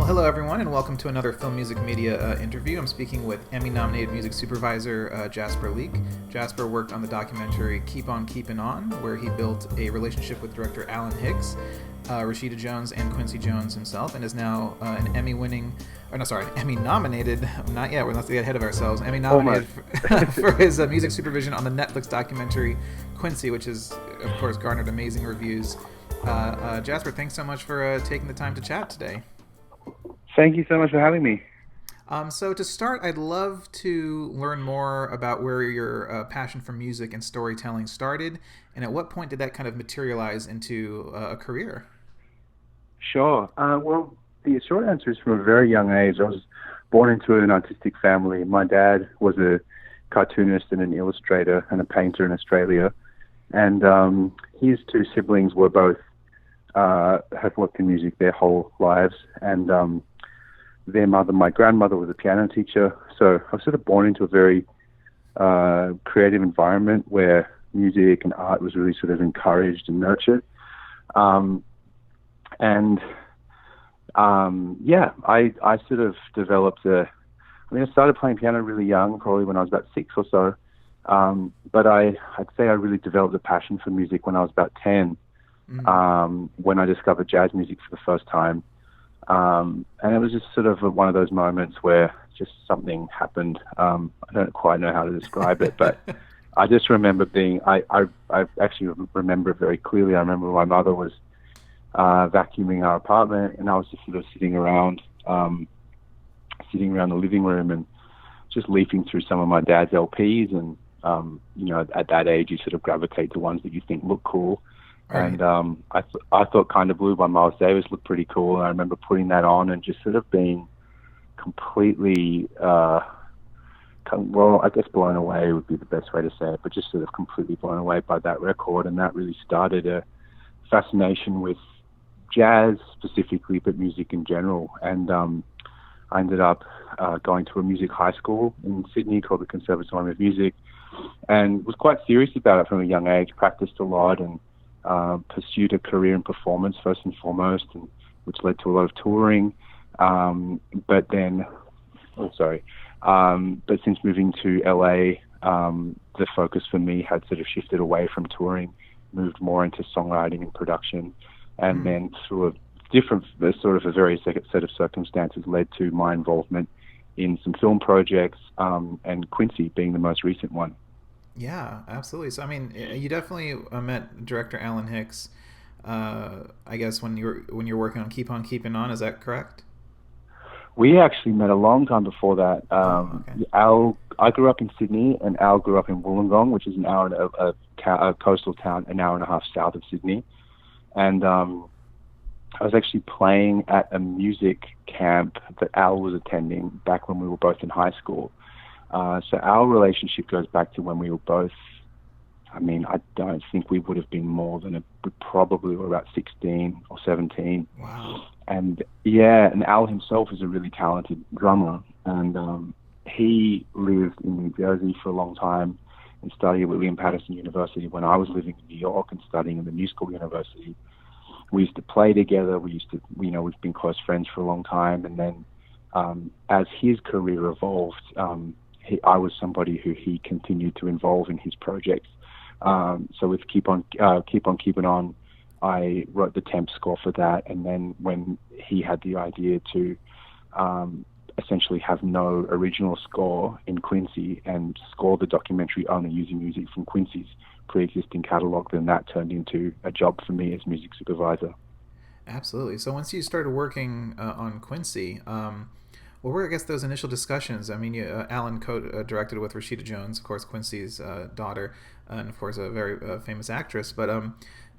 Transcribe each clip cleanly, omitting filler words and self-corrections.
Hello everyone, and welcome to another Film Music Media interview. I'm speaking with Emmy-nominated music supervisor Jasper Leak. Jasper worked on the documentary Keep On Keepin' On, where he built a relationship with director Alan Hicks, Rashida Jones, and Quincy Jones himself, and is now an Emmy-nominated, not yet, we're not to get ahead of ourselves, Emmy-nominated for his music supervision on the Netflix documentary Quincy, which has, of course, garnered amazing reviews. Jasper, thanks so much for taking the time to chat today. Thank you so much for having me. So to start, I'd love to learn more about where your passion for music and storytelling started, and at what point did that kind of materialize into a career? Sure. Well, the short answer is from a very young age. I was born into an artistic family. My dad was a cartoonist and an illustrator and a painter in Australia, and his two siblings were both have worked in music their whole lives, and their mother, my grandmother, was a piano teacher. So I was sort of born into a very creative environment where music and art was really sort of encouraged and nurtured. I sort of developed I started playing piano really young, probably when I was about 6 or so. But I'd say I really developed a passion for music when I was about 10, when I discovered jazz music for the first time. And it was just sort of one of those moments where just something happened. I don't quite know how to describe it, but I just remember I actually remember it very clearly. I remember my mother was vacuuming our apartment, and I was just sort of sitting around the living room and just leafing through some of my dad's LPs. And, at that age, you sort of gravitate to ones that you think look cool. Right. And I thought Kind of Blue by Miles Davis looked pretty cool. And I remember putting that on and just sort of being completely, I guess blown away would be the best way to say it, but just sort of completely blown away by that record. And that really started a fascination with jazz specifically, but music in general. And I ended up going to a music high school in Sydney called the Conservatorium of Music, and was quite serious about it from a young age, practiced a lot, and pursued a career in performance first and foremost, and which led to a lot of touring. But since moving to LA, the focus for me had sort of shifted away from touring, moved more into songwriting and production, and then through a very set of circumstances led to my involvement in some film projects, and Quincy being the most recent one. Yeah, absolutely. So, I mean, you definitely met director Allen Hicks, I guess, when you're working on Keep On Keepin' On. Is that correct? We actually met a long time before that. Okay. I grew up in Sydney, and Al grew up in Wollongong, which is a coastal town, an hour and a half south of Sydney. And I was actually playing at a music camp that Al was attending back when we were both in high school. So our relationship goes back to when we were both, I don't think we would have been more than we probably were about 16 or 17. Wow. And and Al himself is a really talented drummer. And he lived in New Jersey for a long time and studied at William Patterson University when I was living in New York and studying in the New School University. We used to play together. We've been close friends for a long time. And then as his career evolved, I was somebody who he continued to involve in his projects. So with Keep On Keepin' On, I wrote the temp score for that. And then when he had the idea to essentially have no original score in Quincy and score the documentary only using music from Quincy's pre-existing catalog, then that turned into a job for me as music supervisor. Absolutely. So once you started working on Quincy, what were, I guess, those initial discussions? I mean, Alan co-directed with Rashida Jones, of course, Quincy's daughter, and of course a very famous actress, but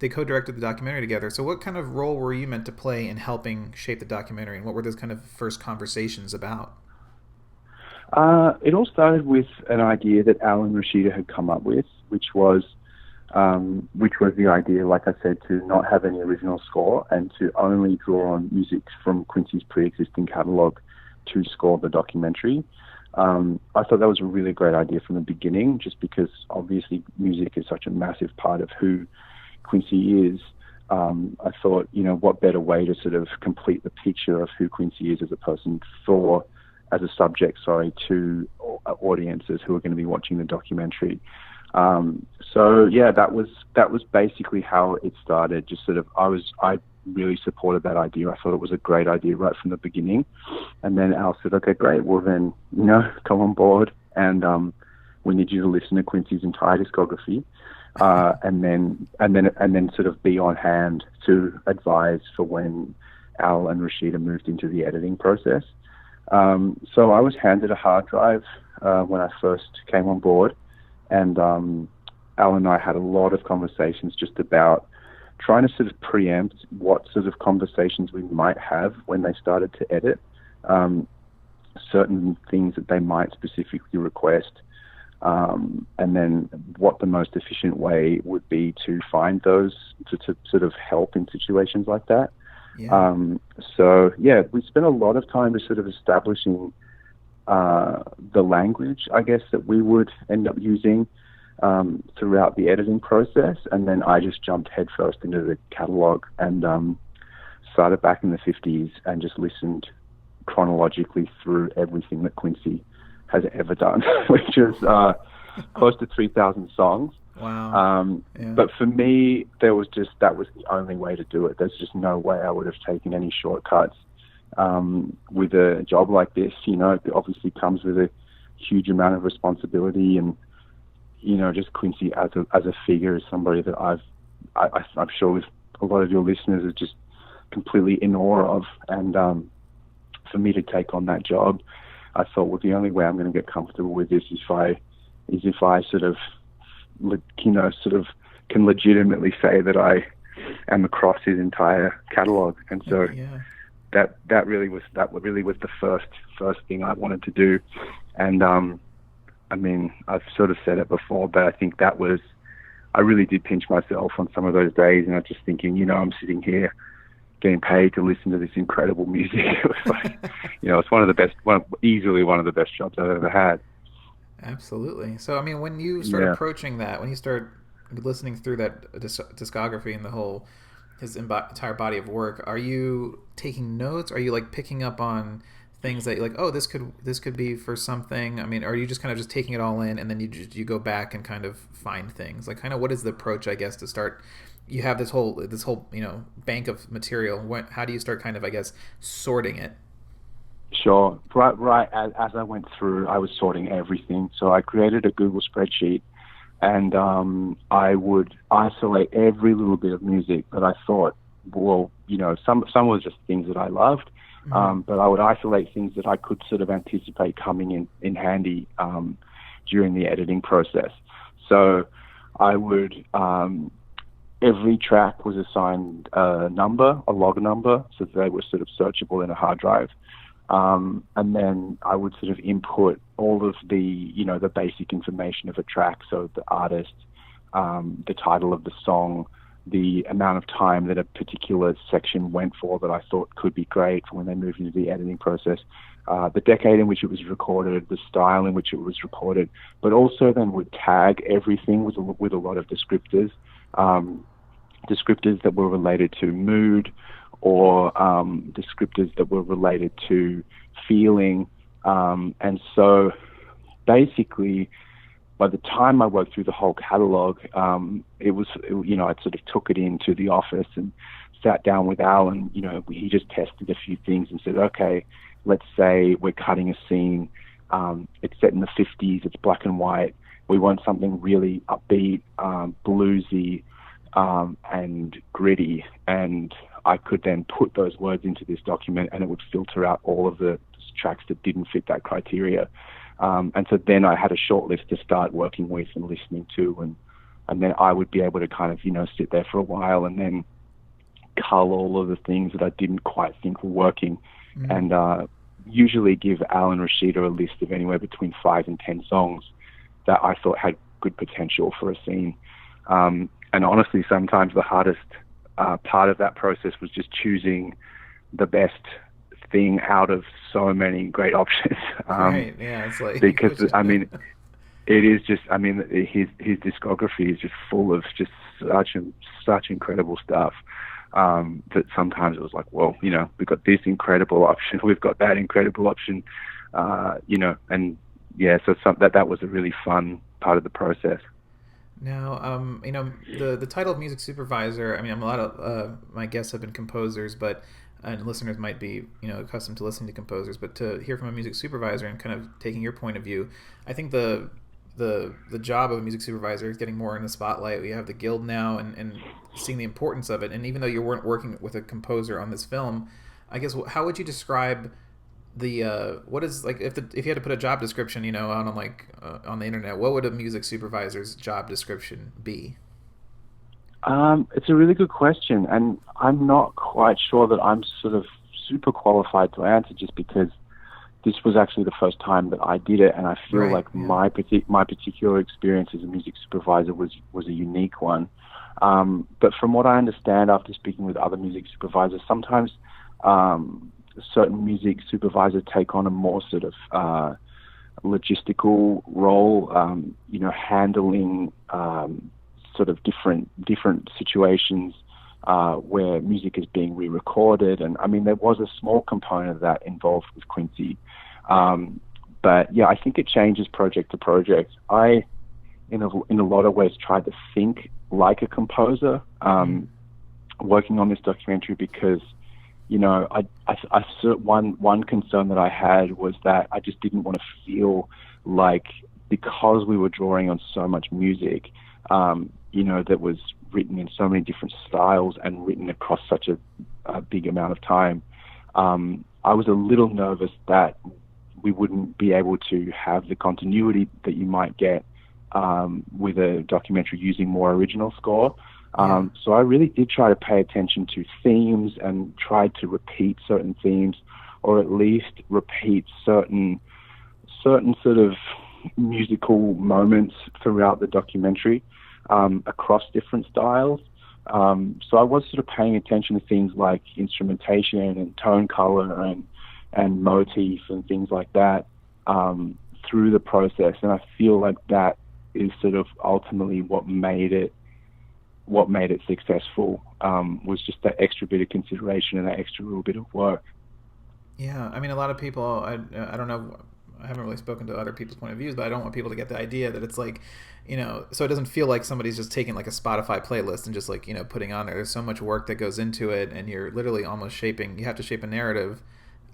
they co-directed the documentary together. So what kind of role were you meant to play in helping shape the documentary, and what were those kind of first conversations about? It all started with an idea that Alan and Rashida had come up with, which was the idea, like I said, to not have any original score and to only draw on music from Quincy's pre-existing catalog to score the documentary. I thought that was a really great idea from the beginning, just because obviously music is such a massive part of who Quincy is. I thought, what better way to sort of complete the picture of who Quincy is as a person as a subject, to audiences who are going to be watching the documentary. So yeah, that was basically how it started. Just sort of, I really supported that idea. I thought it was a great idea right from the beginning. And then Al said, okay, great. Well then, come on board, and we need you to listen to Quincy's entire discography, and then sort of be on hand to advise for when Al and Rashida moved into the editing process. So I was handed a hard drive when I first came on board, and Al and I had a lot of conversations just about trying to sort of preempt what sort of conversations we might have when they started to edit, certain things that they might specifically request, and then what the most efficient way would be to find those to sort of help in situations like that. Yeah. So yeah, we spent a lot of time just sort of establishing the language, I guess, that we would end up using throughout the editing process, and then I just jumped headfirst into the catalog and started back in the 50s and just listened chronologically through everything that Quincy has ever done, which is close to 3,000 songs. Wow. Yeah. But for me, that was the only way to do it. There's just no way I would have taken any shortcuts with a job like this. It obviously comes with a huge amount of responsibility, and just Quincy as a figure is somebody that I'm sure with a lot of your listeners are just completely in awe of. And for me to take on that job, I thought, well, the only way I'm going to get comfortable with this is if I sort of can legitimately say that I am across his entire catalog. And so that really was the first thing I wanted to do. And I mean, I've sort of said it before, but I think I really did pinch myself on some of those days, and I was just thinking, I'm sitting here getting paid to listen to this incredible music. It was like, it's easily one of the best jobs I've ever had. Absolutely. So, I mean, when you start approaching that, when you start listening through that discography and his entire body of work, are you taking notes? Are you like picking up on things that you're like, oh, this could be for something? I mean, are you just kind of just taking it all in, and then you go back and kind of find things? Like, kind of what is the approach, I guess, to start? You have this whole bank of material. How do you start kind of, I guess, sorting it? Sure. Right. As I went through, I was sorting everything. So I created a Google spreadsheet, and I would isolate every little bit of music that I thought, well, some was just things that I loved, but I would isolate things that I could sort of anticipate coming in handy during the editing process. So I would, every track was assigned a log number, so they were sort of searchable in a hard drive. And then I would sort of input all of the, the basic information of a track. So the artist, the title of the song, the amount of time that a particular section went for that I thought could be great for when they moved into the editing process, the decade in which it was recorded, the style in which it was recorded, but also then would tag everything with a lot of descriptors, descriptors that were related to mood, or descriptors that were related to feeling. And so basically, by the time I worked through the whole catalog, I sort of took it into the office and sat down with Al, and, he just tested a few things and said, okay, let's say we're cutting a scene. It's set in the 50s, it's black and white. We want something really upbeat, bluesy, and gritty. And I could then put those words into this document, and it would filter out all of the tracks that didn't fit that criteria. And so then I had a short list to start working with and listening to, and then I would be able to kind of, sit there for a while and then cull all of the things that I didn't quite think were working, and usually give Al and Rashida a list of anywhere between 5 and 10 songs that I thought had good potential for a scene. And honestly, sometimes the hardest part of that process was just choosing the best thing out of so many great options. Right, yeah, it's like... Because, I mean, It is just, I mean, his discography is just full of just such incredible stuff. That sometimes it was like, well, you know, we've got this incredible option, we've got that incredible option, you know, and yeah, so that was a really fun part of the process. Now, you know, the title of music supervisor. I mean, a lot of my guests have been composers, but and listeners might be, you know, accustomed to listening to composers. But to hear from a music supervisor and kind of taking your point of view, I think the job of a music supervisor is getting more in the spotlight. We have the guild now, and seeing the importance of it. And even though you weren't working with a composer on this film, I guess how would you describe the what is like if you had to put a job description, you know, on on the internet, what would a music supervisor's job description be? It's a really good question, and I'm not quite sure that I'm sort of super qualified to answer, just because this was actually the first time that I did it, and I feel Right, like yeah. my particular experience as a music supervisor was a unique one. But from what I understand after speaking with other music supervisors, sometimes certain music supervisors take on a more sort of logistical role, you know, handling sort of different situations where music is being re-recorded, and I mean there was a small component of that involved with Quincy, but yeah, I think it changes project to project. I, in a lot of ways, tried to think like a composer working on this documentary, because you know, one concern that I had was that I just didn't want to feel like, because we were drawing on so much music, you know, that was written in so many different styles and written across such a big amount of time. I was a little nervous that we wouldn't be able to have the continuity that you might get with a documentary using more original score. So I really did try to pay attention to themes and tried to repeat certain themes, or at least repeat certain sort of musical moments throughout the documentary, across different styles. So I was sort of paying attention to things like instrumentation and tone color and motif and things like that through the process. And I feel like that is sort of ultimately what made it successful, was just that extra bit of consideration and that extra little bit of work. Yeah, I mean, a lot of people, I don't know, I haven't really spoken to other people's point of views, but I don't want people to get the idea that it's like, you know, so it doesn't feel like somebody's just taking like a Spotify playlist and just like, you know, putting on there. There's so much work that goes into it, and you're literally almost you have to shape a narrative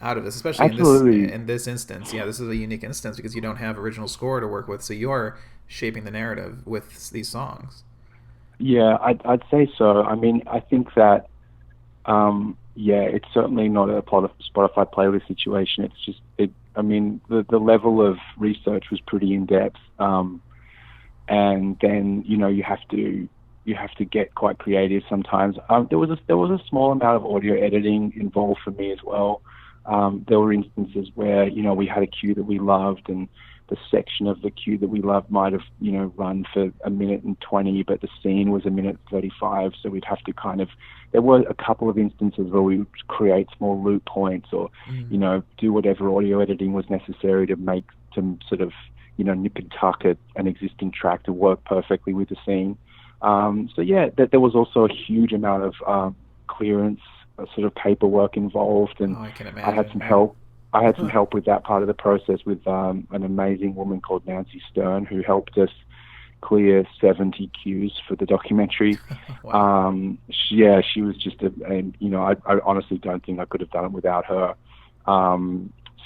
out of this, especially Absolutely. in this instance. Yeah, this is a unique instance because you don't have original score to work with, so you are shaping the narrative with these songs. Yeah, I'd say so. I mean, I think that, yeah, it's certainly not a Spotify playlist situation. It's just, I mean, the level of research was pretty in depth. And then, you know, you have to get quite creative sometimes. There was a small amount of audio editing involved for me as well. There were instances where, you know, we had a cue that we loved, and the section of the cue that we loved might have, you know, run for 1:20, but the scene was 1:35. So we'd have to there were a couple of instances where we would create small loop points, or, you know, do whatever audio editing was necessary to sort of, you know, nip and tuck an existing track to work perfectly with the scene. So yeah, there was also a huge amount of clearance, sort of paperwork involved, and Oh, I can I had imagine. some Yeah. help. I had some help with that part of the process with an amazing woman called Nancy Stern, who helped us clear 70 cues for the documentary. Wow. She was just you know, I honestly don't think I could have done it without her.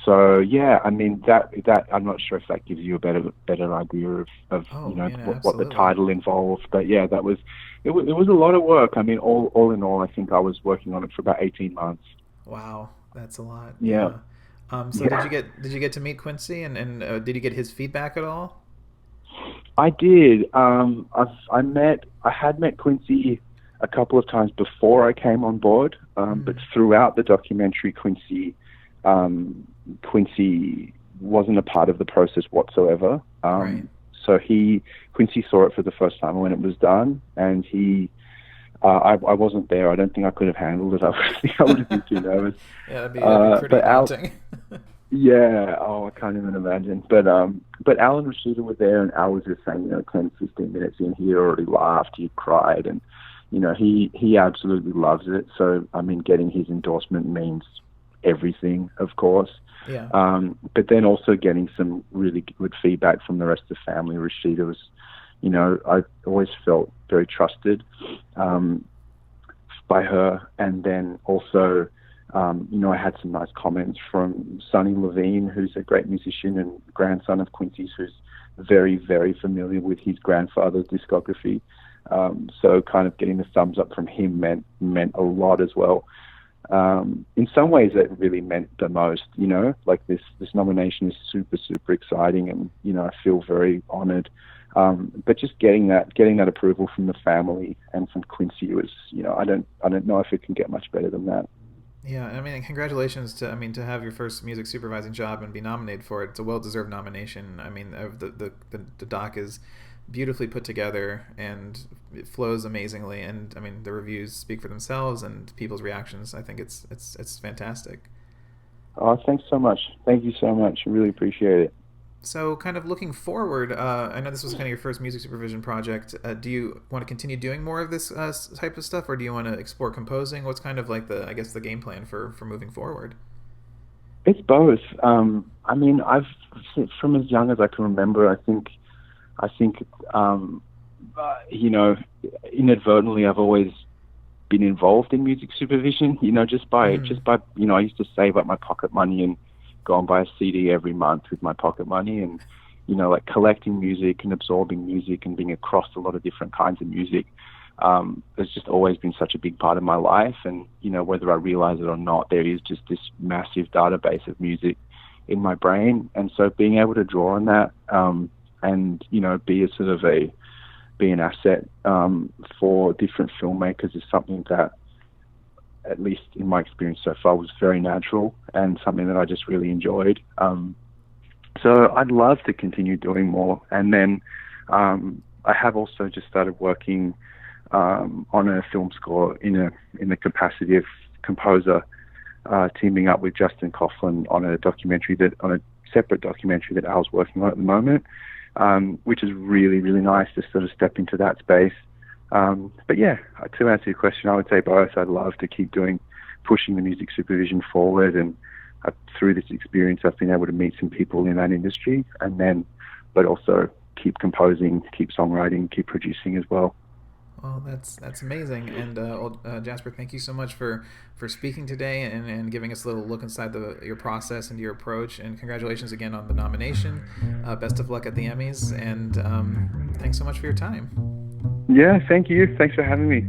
So yeah, I mean that I'm not sure if that gives you a better idea of you Oh, know, you know, what the absolutely. title involved. But yeah, it was a lot of work. I mean, all in all, I think I was working on it for about 18 months. Wow, that's a lot. Yeah. Yeah. So Yeah. did you get to meet Quincy, and did you get his feedback at all? I did. I had met Quincy a couple of times before I came on board, but Mm, throughout the documentary, Quincy wasn't a part of the process whatsoever. right. So Quincy saw it for the first time when it was done, and I wasn't there. I don't think I could have handled it. I think I would have been too nervous. Yeah, that'd be pretty But Al, daunting. Yeah, oh, I can't even imagine. But Al and Rashida were there, and Al was just saying, 10, 15 minutes in, he already laughed, he cried, and he absolutely loves it. So I mean, getting his endorsement means everything, of course. Yeah. But then also getting some really good feedback from the rest of the family. Rashida was, I always felt very trusted by her, and then also. I had some nice comments from Sonny Levine, who's a great musician and grandson of Quincy's, who's very, very familiar with his grandfather's discography. So kind of getting the thumbs up from him meant a lot as well. In some ways, it really meant the most. Like this nomination is super, super exciting, and I feel very honored. But just getting that approval from the family and from Quincy was, I don't know if it can get much better than that. Yeah, I mean, congratulations to have your first music supervising job and be nominated for it. It's a well-deserved nomination. I mean, the doc is beautifully put together and it flows amazingly. And I mean, the reviews speak for themselves and people's reactions. I think it's fantastic. Oh, thanks so much. Thank you so much. I really appreciate it. So, kind of looking forward, I know this was kind of your first music supervision project. Do you want to continue doing more of this type of stuff, or do you want to explore composing? What's kind of like the game plan for moving forward? It's both. I mean, I've from as young as I can remember. I think, inadvertently, I've always been involved in music supervision. Just by I used to save up my pocket money and go and buy a CD every month with my pocket money, and like collecting music and absorbing music and being across a lot of different kinds of music. Has just always been such a big part of my life, and whether I realize it or not, there is just this massive database of music in my brain, and so being able to draw on that, and be a sort of be an asset for different filmmakers is something that, at least in my experience so far, was very natural and something that I just really enjoyed. So I'd love to continue doing more. And then I have also just started working on a film score in the capacity of composer, teaming up with Justin Coughlin on a separate documentary that Al's working on at the moment, which is really, really nice to sort of step into that space. But yeah, to answer your question, I would say both. I'd love to keep pushing the music supervision forward, and through this experience, I've been able to meet some people in that industry, but also keep composing, keep songwriting, keep producing as well. Well, that's amazing. And Jasper, thank you so much for speaking today and giving us a little look inside your process and your approach. And congratulations again on the nomination. Best of luck at the Emmys, and thanks so much for your time. Yeah, thank you. Thanks for having me.